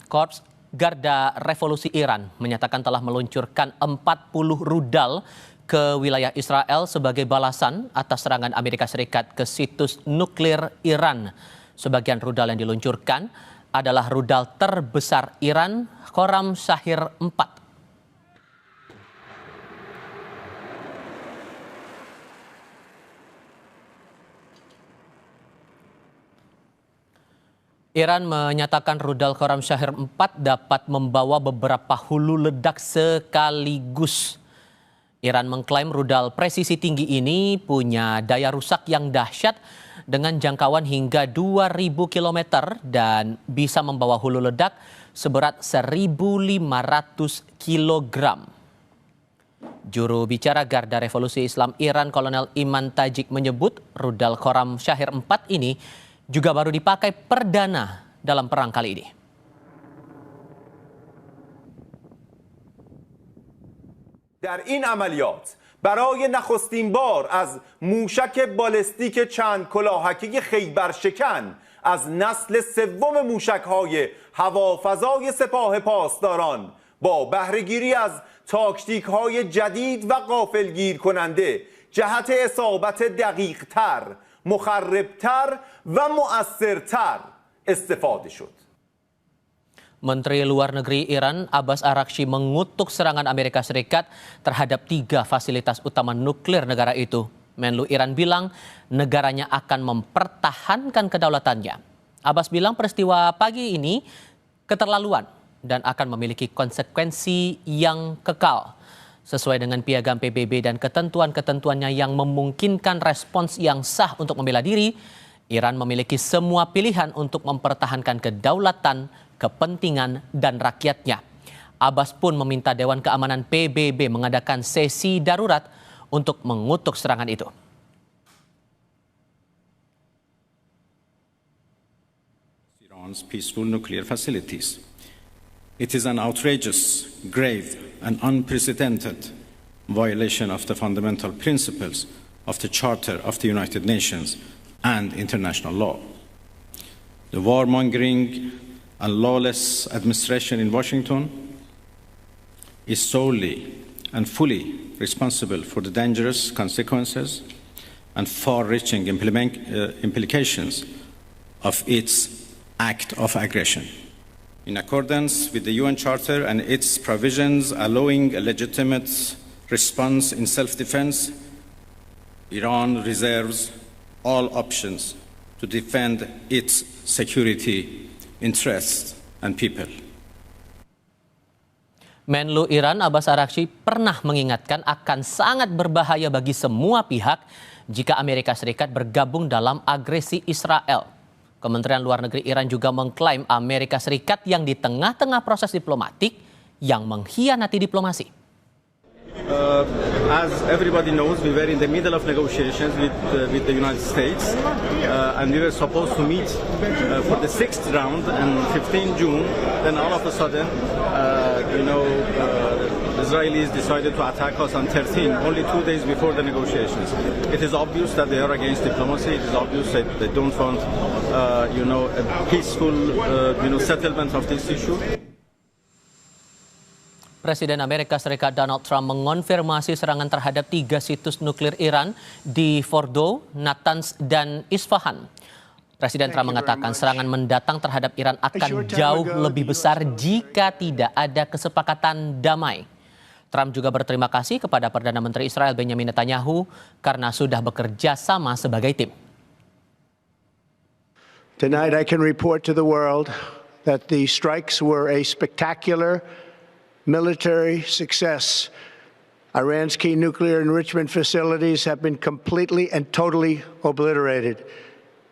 Korps Garda Revolusi Iran menyatakan telah meluncurkan 40 rudal ke wilayah Israel sebagai balasan atas serangan Amerika Serikat ke situs nuklir Iran. Sebagian rudal yang diluncurkan adalah rudal terbesar Iran, Khorram Shahir 4. Iran menyatakan rudal Khorram Shahir 4 dapat membawa beberapa hulu ledak sekaligus. Iran mengklaim rudal presisi tinggi ini punya daya rusak yang dahsyat dengan jangkauan hingga 2.000 km dan bisa membawa hulu ledak seberat 1.500 kg. Juru bicara Garda Revolusi Islam Iran, Kolonel Iman Tajik menyebut rudal Khorram Shahir 4 ini juga baru dipakai perdana dalam perang kali ini. در این عملیات برای نخستین بار از موشک بالستیک چند کلاهکی خیبرشکن از نسل سوم موشک‌های هوافضای سپاه پاسداران با بهره‌گیری از تاکتیک‌های جدید و غافلگیر کننده جهت اصابت دقیق‌تر، مخربتر و مؤثرتر استفاده شد. Menteri Luar Negeri Iran Abbas Araghchi mengutuk serangan Amerika Serikat terhadap 3 fasilitas utama nuklir negara itu. Menlu Iran bilang negaranya akan mempertahankan kedaulatannya. Abbas bilang peristiwa pagi ini keterlaluan dan akan memiliki konsekuensi yang kekal. Sesuai dengan piagam PBB dan ketentuan-ketentuannya yang memungkinkan respons yang sah untuk membela diri, Iran memiliki semua pilihan untuk mempertahankan kedaulatan, kepentingan, dan rakyatnya. Abbas pun meminta Dewan Keamanan PBB mengadakan sesi darurat untuk mengutuk serangan itu. Iran's peaceful nuclear facilities. It is an outrageous, grave, and unprecedented violation of the fundamental principles of the Charter of the United Nations and international law. The warmongering and lawless administration in Washington is solely and fully responsible for the dangerous consequences and far-reaching implications of its act of aggression. In accordance with the UN Charter and its provisions allowing a legitimate response in self-defense, Iran reserves all options to defend its security, interests, and people. Menlu Iran Abbas Araghchi pernah mengingatkan akan sangat berbahaya bagi semua pihak jika Amerika Serikat bergabung dalam agresi Israel. Kementerian Luar Negeri Iran juga mengklaim Amerika Serikat yang di tengah-tengah proses diplomatik yang mengkhianati diplomasi. As everybody knows, we were in the middle of negotiations with the United States, and we were supposed to meet for the 6th round on 15 June. Then all of a sudden, the Israelis decided to attack us on 13, only 2 days before the negotiations. It is obvious that they are against diplomacy. It is obvious that they don't want, a peaceful, settlement of this issue. Presiden Amerika Serikat Donald Trump mengonfirmasi serangan terhadap 3 situs nuklir Iran di Fordow, Natanz, dan Isfahan. Presiden Trump mengatakan serangan mendatang terhadap Iran akan jauh lebih besar jika tidak ada kesepakatan damai. Trump juga berterima kasih kepada Perdana Menteri Israel Benjamin Netanyahu karena sudah bekerja sama sebagai tim. Tonight I can report to the world that the strikes were a spectacular military success. Iran's key nuclear enrichment facilities have been completely and totally obliterated.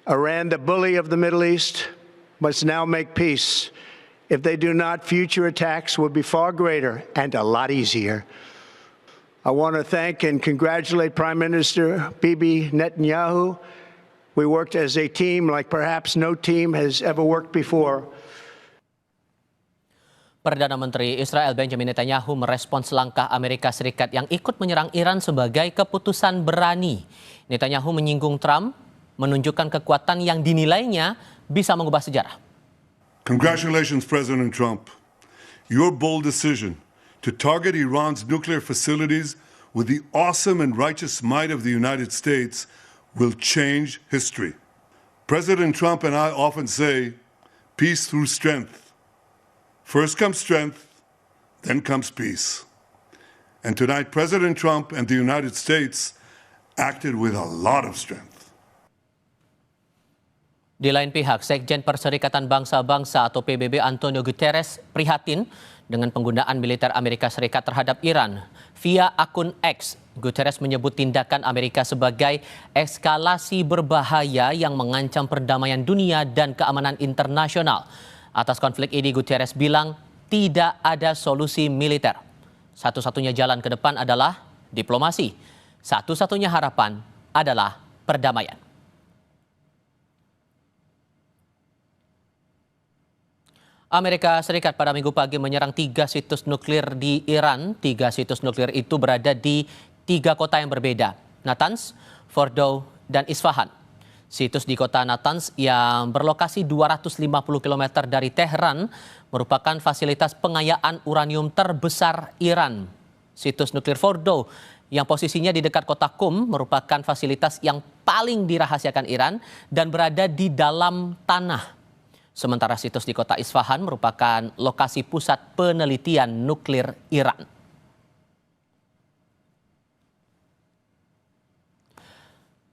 Iran, the bully of the Middle East, must now make peace. If they do not, future attacks will be far greater and a lot easier. I want to thank and congratulate Prime Minister Bibi Netanyahu. We worked as a team like perhaps no team has ever worked before. Perdana Menteri Israel Benjamin Netanyahu merespons langkah Amerika Serikat yang ikut menyerang Iran sebagai keputusan berani. Netanyahu menyinggung Trump menunjukkan kekuatan yang dinilainya bisa mengubah sejarah. Congratulations, President Trump. Your bold decision to target Iran's nuclear facilities with the awesome and righteous might of the United States will change history. President Trump and I often say, peace through strength. First comes strength, then comes peace. And tonight, President Trump and the United States acted with a lot of strength. Di lain pihak, Sekjen Perserikatan Bangsa-Bangsa atau PBB Antonio Guterres prihatin dengan penggunaan militer Amerika Serikat terhadap Iran. Via akun X, Guterres menyebut tindakan Amerika sebagai eskalasi berbahaya yang mengancam perdamaian dunia dan keamanan internasional. Atas konflik ini, Guterres bilang tidak ada solusi militer. Satu-satunya jalan ke depan adalah diplomasi. Satu-satunya harapan adalah perdamaian. Amerika Serikat pada Minggu pagi menyerang 3 situs nuklir di Iran. 3 situs nuklir itu berada di 3 kota yang berbeda, Natanz, Fordow, dan Isfahan. Situs di kota Natanz yang berlokasi 250 km dari Teheran merupakan fasilitas pengayaan uranium terbesar Iran. Situs nuklir Fordow yang posisinya di dekat kota Qum merupakan fasilitas yang paling dirahasiakan Iran dan berada di dalam tanah. Sementara situs di kota Isfahan merupakan lokasi pusat penelitian nuklir Iran.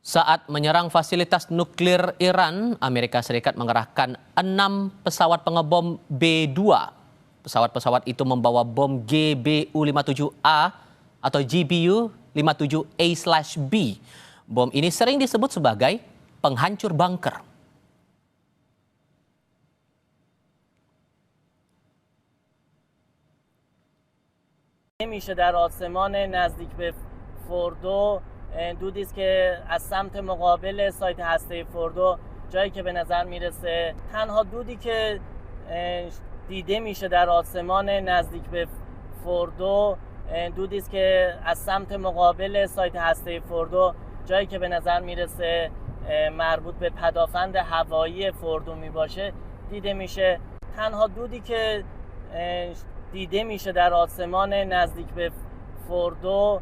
Saat menyerang fasilitas nuklir Iran, Amerika Serikat mengerahkan 6 pesawat pengebom B-2. Pesawat-pesawat itu membawa bom GBU-57A atau GBU-57A/B. Bom ini sering disebut sebagai penghancur bunker. میشه در آسمان نزدیک به فوردو دودی است که از سمت مقابل سایت هسته فوردو جایی که به نظر میرسه تنها دودی که دیده میشه در آسمان نزدیک به فوردو دودی است که از سمت مقابل سایت هسته فوردو جایی که به نظر میرسه مربوط به پدافند هوایی فوردو میباشه دیده میشه تنها دودی که دیده میشه در آسمان نزدیک به فوردو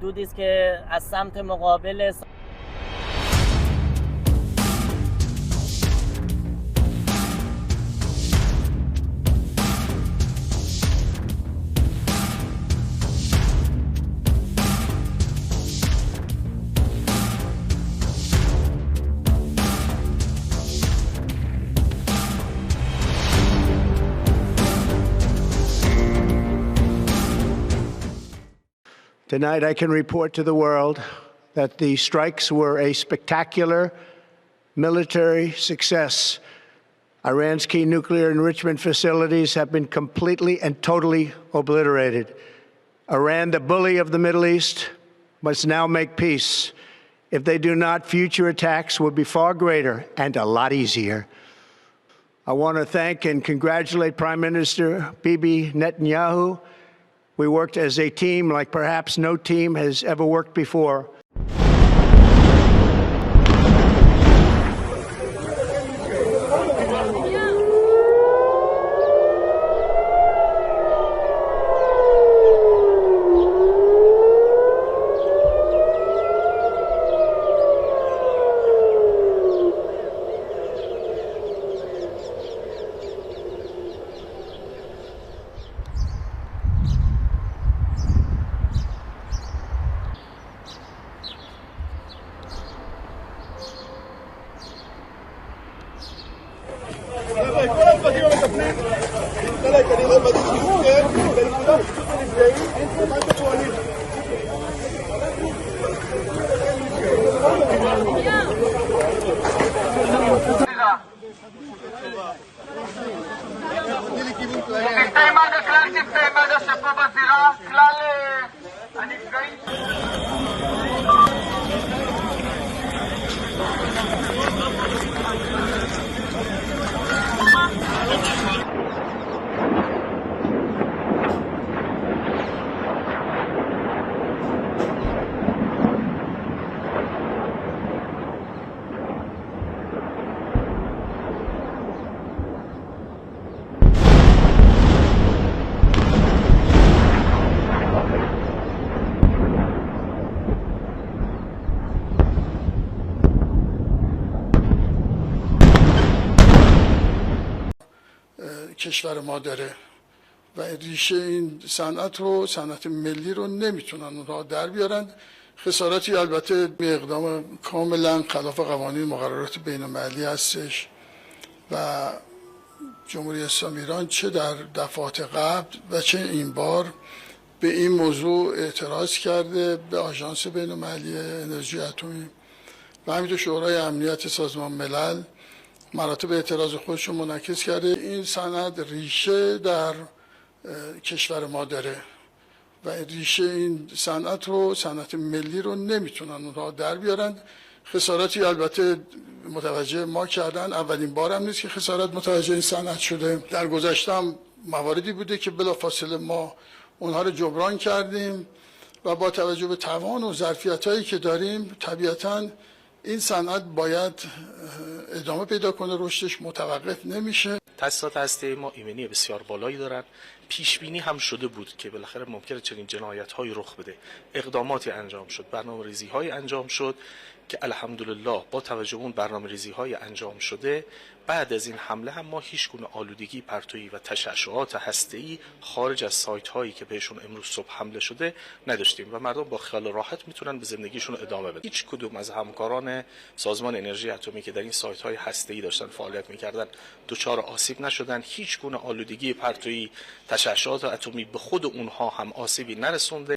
دودی است که از سمت مقابل Tonight, I can report to the world that the strikes were a spectacular military success. Iran's key nuclear enrichment facilities have been completely and totally obliterated. Iran, the bully of the Middle East, must now make peace. If they do not, future attacks will be far greater and a lot easier. I want to thank and congratulate Prime Minister Bibi Netanyahu. We worked as a team like perhaps no team has ever worked before. کشور ما داره و ریشه این صنعت رو، صنعت ملی رو نمیتونن اونها در بیارن. خساراتی البته به اقدام کاملا خلاف قوانین مقررات بین‌المللی هستش و جمهوری اسلامی ایران چه در دفعات قبل و چه این بار به این موضوع اعتراض کرده به آژانس بین‌المللی انرژی اتمی و همینطور شورای امنیت سازمان ملل مراتب اعتراض خودش رو منعکس کرده. این صنعت ریشه در کشور ما داره و ریشه این صنعت رو، صنعت ملی رو نمیتونن اونها در بیارن. خساراتی البته متوجه ما کردن، اولین بار هم نیست که خسارات متوجه این صنعت شده. در گذشته هم مواردی بوده که بلافاصله ما اونها رو جبران کردیم و با توجه به توان و ظرفیت‌هایی که داریم طبیعتاً این صنعت باید ادامه پیدا کنه، رشدش متوقف نمیشه. تاسیسات هسته‌ای ما ایمنی بسیار بالایی دارن. پیش بینی هم شده بود که بالاخره ممکنه چنین جنایت‌هایی رخ بده. اقداماتی انجام شد، برنامه‌ریزی‌هایی انجام شد که الحمدلله با توجه به اون برنامه‌ریزی‌های انجام شده بعد از این حمله هم ما هیچ گونه آلودگی پرتویی و تشعشعات هسته‌ای خارج از سایت‌هایی که بهشون امروز صبح حمله شده نداشتیم و مردم با خیال راحت میتونن به زندگیشون ادامه بدن. هیچ کدوم از همکاران سازمان انرژی اتمی که در این سایت‌های هسته‌ای داشتن فعالیت می‌کردن دچار آسیب نشدن. هیچ گونه آلودگی پرتویی، تشعشعات اتمی به خود اونها هم آسیبی نرسونده.